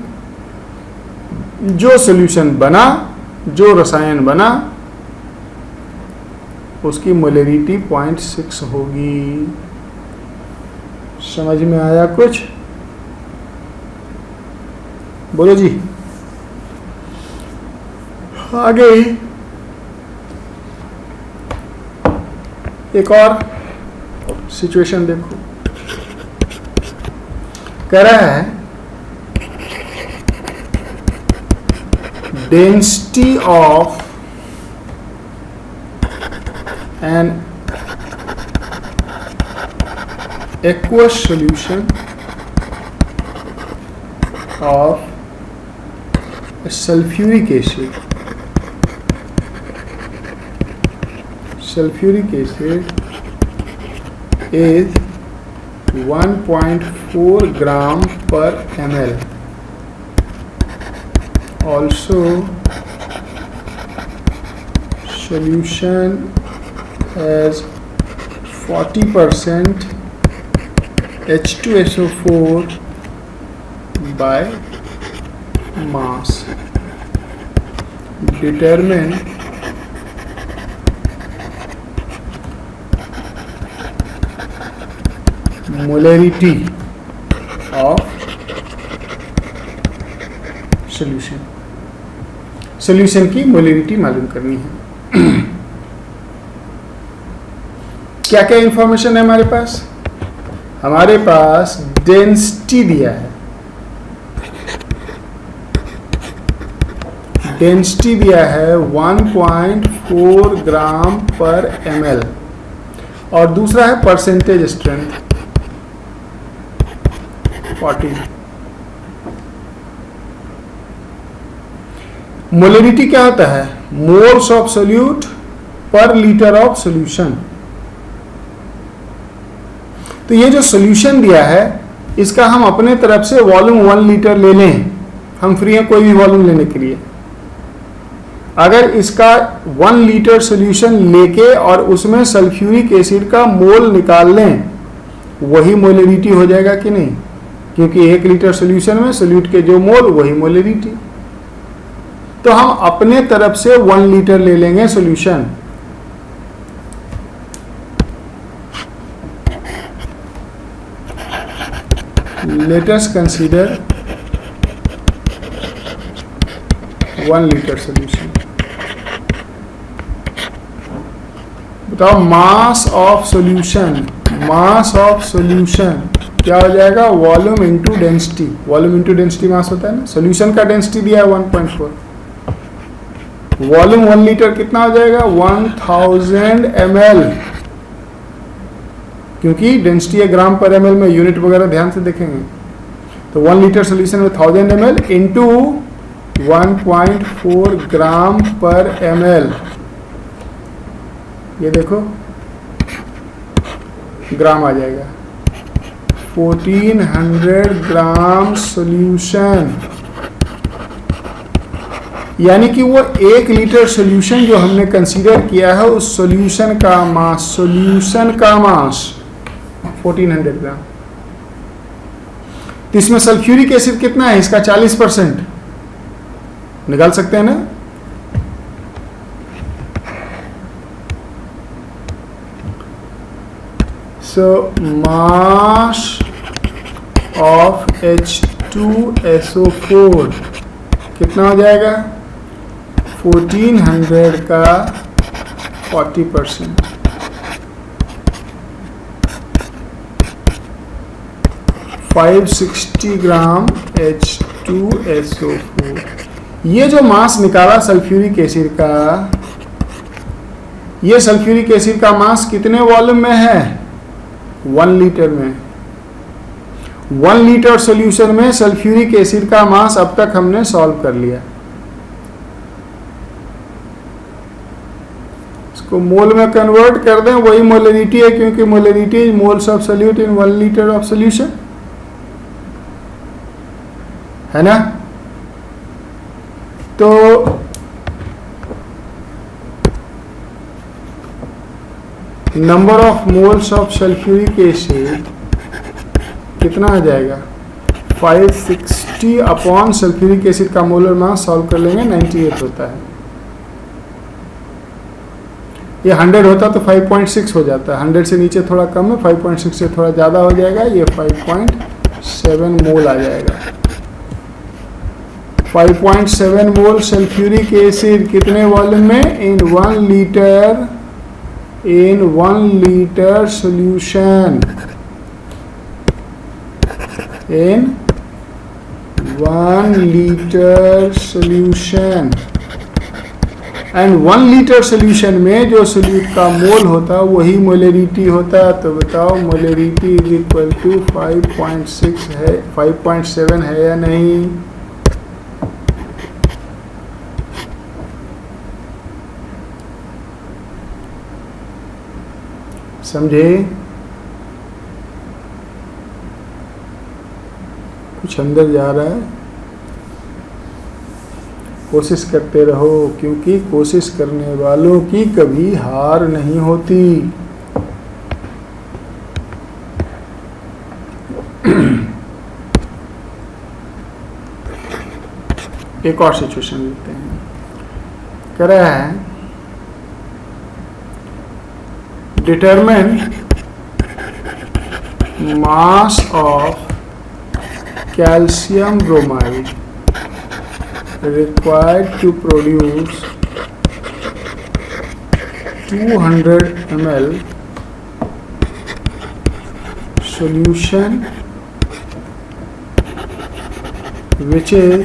जो सोल्यूशन बना, जो रसायन बना, उसकी मोलरिटी 0.6 होगी। समझ में आया कुछ? बोलो जी। आगे एक और सिचुएशन देखो, कह रहा है density of an aqueous solution of sulfuric acid is 1.4 gram per ml. Also, solution has 40% H2SO4 by mass. Determine molarity of solution. Solution की मोलरिटी मालूम करनी है। क्या क्या इंफॉर्मेशन है हमारे पास? हमारे पास डेंसिटी दिया है, डेंसिटी दिया है 1.4 ग्राम पर ml और दूसरा है परसेंटेज स्ट्रेंथ 40। मोलरिटी क्या होता है? मोल्स ऑफ सोल्यूट पर लीटर ऑफ सोल्यूशन। तो ये जो सोल्यूशन दिया है इसका हम अपने तरफ से वॉल्यूम 1 लीटर ले लें, हम फ्री हैं कोई भी वॉल्यूम लेने के लिए। अगर इसका 1 लीटर सोल्यूशन लेके और उसमें सल्फ्यूरिक एसिड का मोल निकाल लें, वही मोलरिटी हो जाएगा कि नहीं? क्योंकि 1 लीटर सोल्यूशन में सोल्यूट के जो मोल वही मोलरिटी। तो हम अपने तरफ से 1 लीटर ले लेंगे solution. Let us consider 1 litre solution. बताओ mass of solution, mass of solution क्या हो जाएगा? Volume into density. Volume into density mass होता है ना। सोल्यूशन का डेंसिटी दिया है 1.4। वॉल्यूम 1 लीटर कितना हो जाएगा? 1000 ml, क्योंकि डेंसिटी है ग्राम पर ml में, यूनिट वगैरह ध्यान से देखेंगे। तो 1 लीटर सोल्यूशन में 1000 ml इंटू 1.4 ग्राम पर ml। ये देखो ग्राम आ जाएगा। 1400 ग्राम सोल्यूशन, यानी कि वो 1 लीटर सोल्यूशन जो हमने कंसीडर किया है उस सोल्यूशन का मास, सोल्यूशन का मास 1400 ग्राम। तो इसमें सल्फ्यूरिक एसिड कितना है? इसका 40%। निकाल सकते हैं ना? सो मास ऑफ H2SO4 कितना हो जाएगा? 1400 का 40%, 560 ग्राम H2SO4। ये जो मास निकाला सल्फ्यूरिक एसिड का, ये सल्फ्यूरिक एसिड का मास कितने वॉल्यूम में है? 1 लीटर में। 1 लीटर सॉल्यूशन में सल्फ्यूरिक एसिड का मास अब तक हमने सॉल्व कर लिया। इसको मोल में कन्वर्ट कर दें, वही मोलरिटी है, क्योंकि molarity is moles of solute in 1 litre of solution, है ना? तो number of moles of sulphuric acid कितना आ जाएगा? 560 अपॉन सल्फ्यूरिक एसिड का मोलर मास सॉल्व कर लेंगे, 98 होता है। ये 100 होता तो 5.6 हो जाता है। 100 से नीचे थोड़ा कम है, 5.6 से थोड़ा ज़्यादा हो जाएगा, ये 5.7 मोल आ जाएगा। 5.7 मोल सल्फ्यूरिक एसिड कितने वॉल्यूम में? इन 1 litre, in 1 litre solution, in 1 litre solution. And 1 litre solution में जो सोल्यूट का मोल होता है वही मोलरिटी होता है। तो बताओ मोलरिटी इज इक्वल टू 5.6 है, 5.7 है या नहीं? समझे? कुछ अंदर जा रहा है? कोशिश करते रहो, क्योंकि कोशिश करने वालों की कभी हार नहीं होती। एक और सिचुएशन लेते हैं। कह रहा है determine mass of calcium bromide required to produce 200 ml solution which is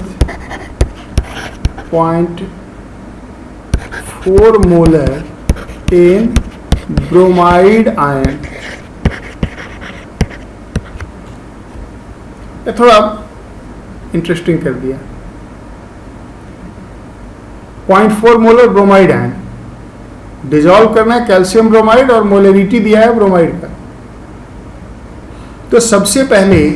0.4 molar in bromide ion, ये थोड़ा इंटरेस्टिंग कर दिया। 0.4 मोलर ब्रोमाइड आयन डिजॉल्व करना है कैल्शियम ब्रोमाइड और मोलरिटी दिया है ब्रोमाइड का। तो सबसे पहले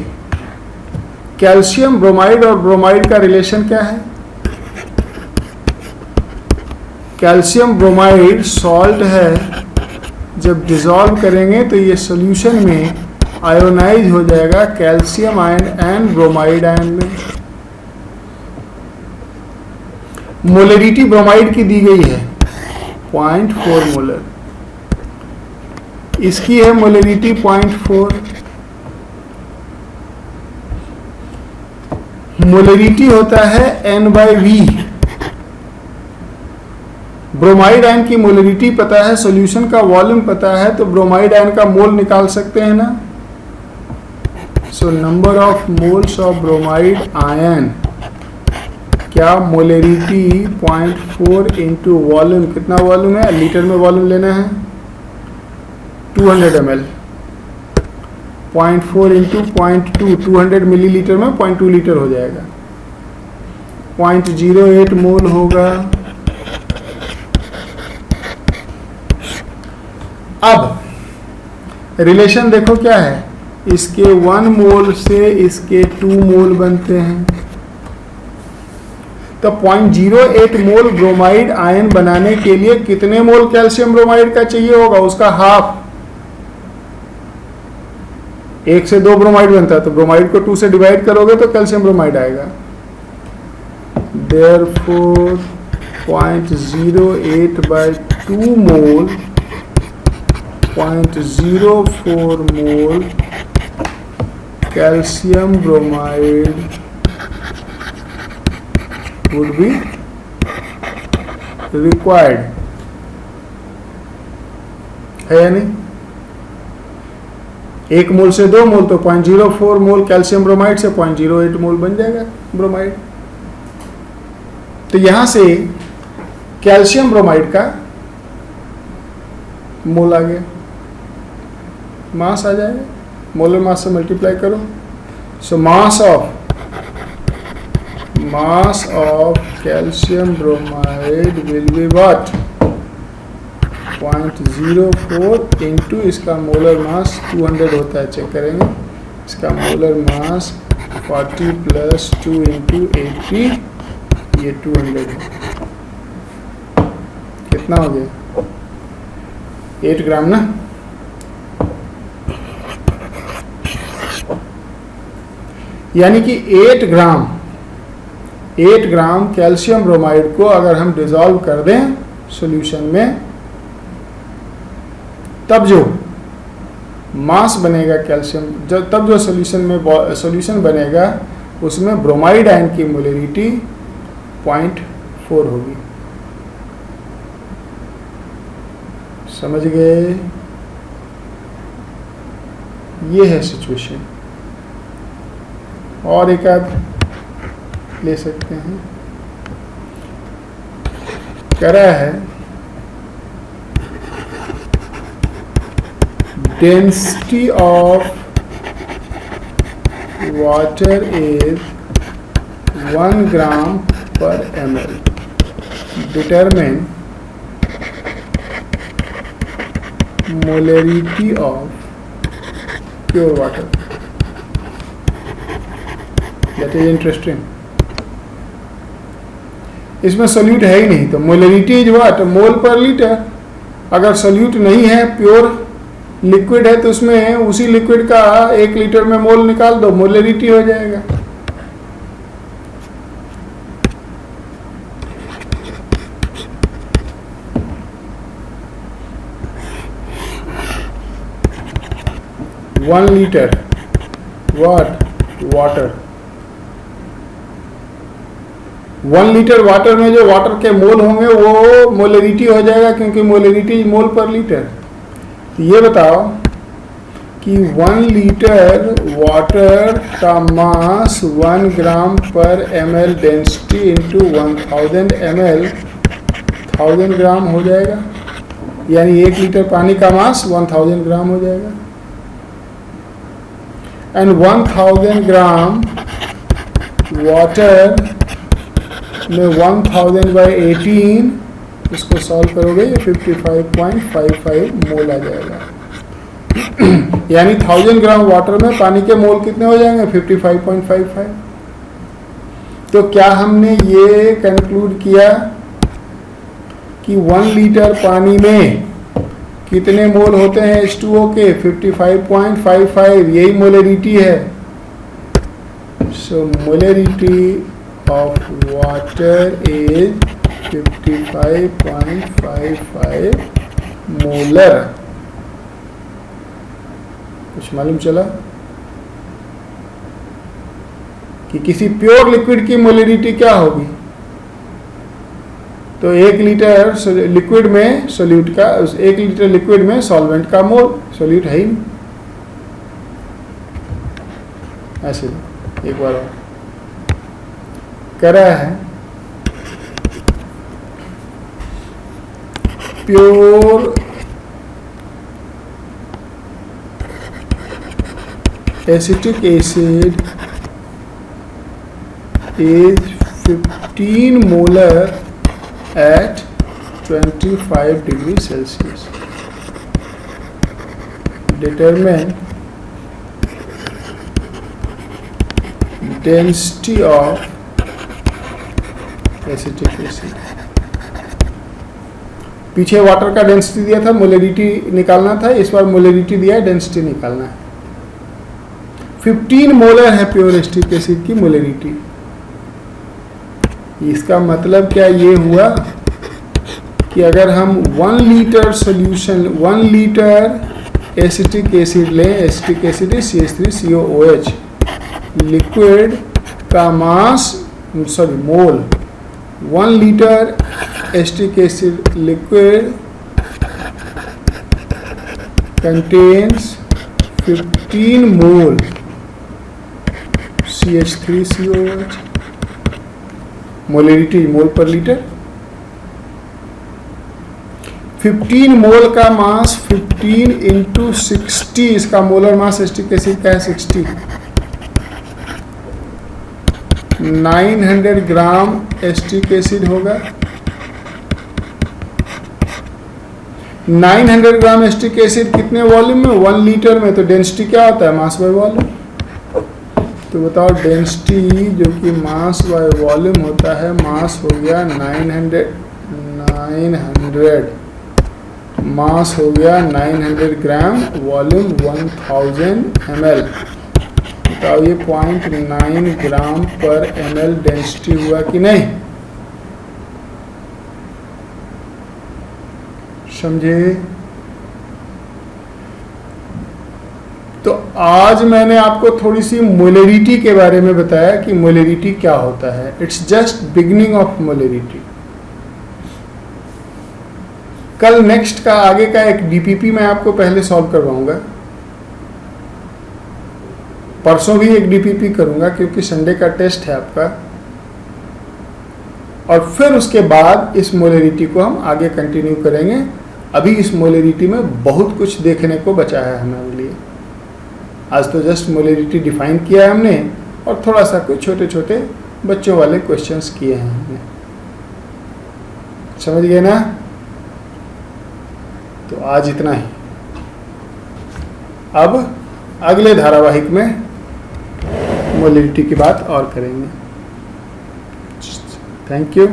कैल्शियम ब्रोमाइड और ब्रोमाइड का रिलेशन क्या है? कैल्शियम ब्रोमाइड सॉल्ट है, जब डिजॉल्व करेंगे तो ये सॉल्यूशन में आयोनाइज हो जाएगा calcium ion and bromide ion में। मोलरिटी ब्रोमाइड की दी गई है 0.4 मोलर, इसकी है मोलरिटी 0.4। मोलरिटी होता है N/V। ब्रोमाइड आयन की मोलरिटी पता है, सॉल्यूशन का वॉल्यूम पता है, तो ब्रोमाइड आयन का मोल निकाल सकते हैं ना। So number of moles of bromide ion, क्या मोलरिटी 0.4 इंटू वॉल्यूम, कितना वॉल्यूम है, लीटर में वॉल्यूम लेना है 200 ml, 0.4 इंटू 0.2 200 मिलीलीटर में 0.2 लीटर हो जाएगा, 0.08 मोल होगा। अब रिलेशन देखो क्या है, इसके 1 मोल से इसके 2 मोल बनते हैं, तो 0.08 मोल ब्रोमाइड आयन बनाने के लिए कितने मोल कैल्शियम ब्रोमाइड का चाहिए होगा? उसका हाफ। 1 से 2 ब्रोमाइड बनता है, तो ब्रोमाइड को 2 से डिवाइड करोगे तो कैल्शियम ब्रोमाइड आएगा। Therefore 0.08 by 2 mole 0.04 mole calcium bromide would be required, है या नहीं? 1 मोल से 2 मोल तो 0.04 मोल कैल्शियम ब्रोमाइड से 0.08 मोल बन जाएगा ब्रोमाइड। तो यहां से कैल्शियम ब्रोमाइड का मोल आ गया, मास आ जाएगा, मोलर मास से मल्टीप्लाई करो। So mass of calcium bromide will be what? 0.04 into इसका मोलर मास 200 होता है, चेक करेंगे। इसका मोलर मास 40 प्लस 2 इंटू 80, ये 200 है। कितना हो गया? 8 ग्राम ना। यानी कि 8 ग्राम कैल्शियम ब्रोमाइड को अगर हम डिसॉल्व कर दें सॉल्यूशन में, तब जो मास बनेगा कैल्शियम, तब जो सॉल्यूशन बनेगा उसमें ब्रोमाइड आयन की मोलरिटी 0.4 होगी। समझ गए? ये है सिचुएशन। और एक आध ले सकते हैं। कह रहा है डेंसिटी ऑफ वाटर इज 1 ग्राम पर ml, determine molarity of pure water. That is interesting. इसमें सोल्यूट है ही नहीं, तो मोलरिटी इज व्हाट? मोल पर लीटर। अगर सोल्यूट नहीं है, प्योर लिक्विड है, तो उसमें उसी लिक्विड का 1 लीटर में मोल निकाल दो, मोलरिटी हो जाएगा। One litre what? Water. 1 litre water में जो वाटर के मोल होंगे वो मोलरिटी हो जाएगा, क्योंकि मोलरिटी मोल पर लीटर। तो ये बताओ कि 1 लीटर वाटर का मास 1 ग्राम पर ml डेंसिटी इंटू 1000 ml 1000 ग्राम हो जाएगा। यानी 1 लीटर पानी का मास 1000 ग्राम हो जाएगा। एंड 1000 ग्राम वाटर में 1000 बाई 18, इसको सॉल्व करोगे ये 55.55 मोल आ जाएगा। यानी 1000 ग्राम वाटर में पानी के मोल कितने हो जाएंगे? 55.55। तो क्या हमने ये कंक्लूड किया कि 1 लीटर पानी में कितने मोल होते हैं H2O के? 55.55, यही मोलरिटी है। So molarity of water is 55.55 molar. कुछ मालूम चला कि किसी प्योर लिक्विड की मोलरिटी क्या होगी? तो 1 लीटर लिक्विड में सोल्यूट का, 1 लीटर लिक्विड में सॉल्वेंट का मोल, सोल्यूट है ही नहीं। ऐसे एक बार और करा है, pure acetic acid is 15 molar at 25 degrees Celsius. Determine density of acetic acid. पीछे वाटर का डेंसिटी दिया था, मोलरिटी निकालना था, इस बार मोलरिटी दिया है, डेंसिटी निकालना है। 15 मोलर है प्योर एसिटिक एसिड की मोलरिटी। इसका मतलब क्या ये हुआ कि अगर हम 1 litre solution, 1 litre acetic acid लें, एसिटिक एसिड CH3COOH, लिक्विड का मास, सॉरी मोल, 1 litre acetic acid liquid contains 15 मोल CH3COOH। मोलरिटी मोल पर लीटर। 15 मोल का मास 15 इंटू 60, इसका मोलर मास एसिटिक एसिड का है 60। 900 ग्राम एसिटिक एसिड होगा। 900 ग्राम एसिटिक एसिड कितने वॉल्यूम में? 1 लीटर में। तो डेंसिटी क्या होता है? मास बाय वॉल्यूम। तो बताओ डेंसिटी जो कि मास बाय वॉल्यूम होता है, मास हो गया 900, मास हो गया 900 ग्राम, वॉल्यूम 1000 ml। बताओ ये 0.9 ग्राम पर ml डेंसिटी हुआ कि नहीं? समझे? तो आज मैंने आपको थोड़ी सी मोलरिटी के बारे में बताया कि मोलरिटी क्या होता है। It's just beginning of molarity. कल नेक्स्ट का आगे का एक डीपीपी मैं आपको पहले सॉल्व करवाऊंगा। परसों भी एक डीपीपी करूंगा क्योंकि संडे का टेस्ट है आपका। और फिर उसके बाद इस मोलरिटी को हम आगे कंटिन्यू करेंगे। अभी इस मोलरिटी में बहुत कुछ देखने को बचा है हमारे लिए। आज तो जस्ट मोलरिटी डिफाइन किया है हमने और थोड़ा सा कुछ छोटे छोटे बच्चों वाले क्वेश्चंस किए हैं हमने। समझ गए ना? तो आज इतना ही। अब अगले धारावाहिक में मोलरिटी की बात और करेंगे। Thank you.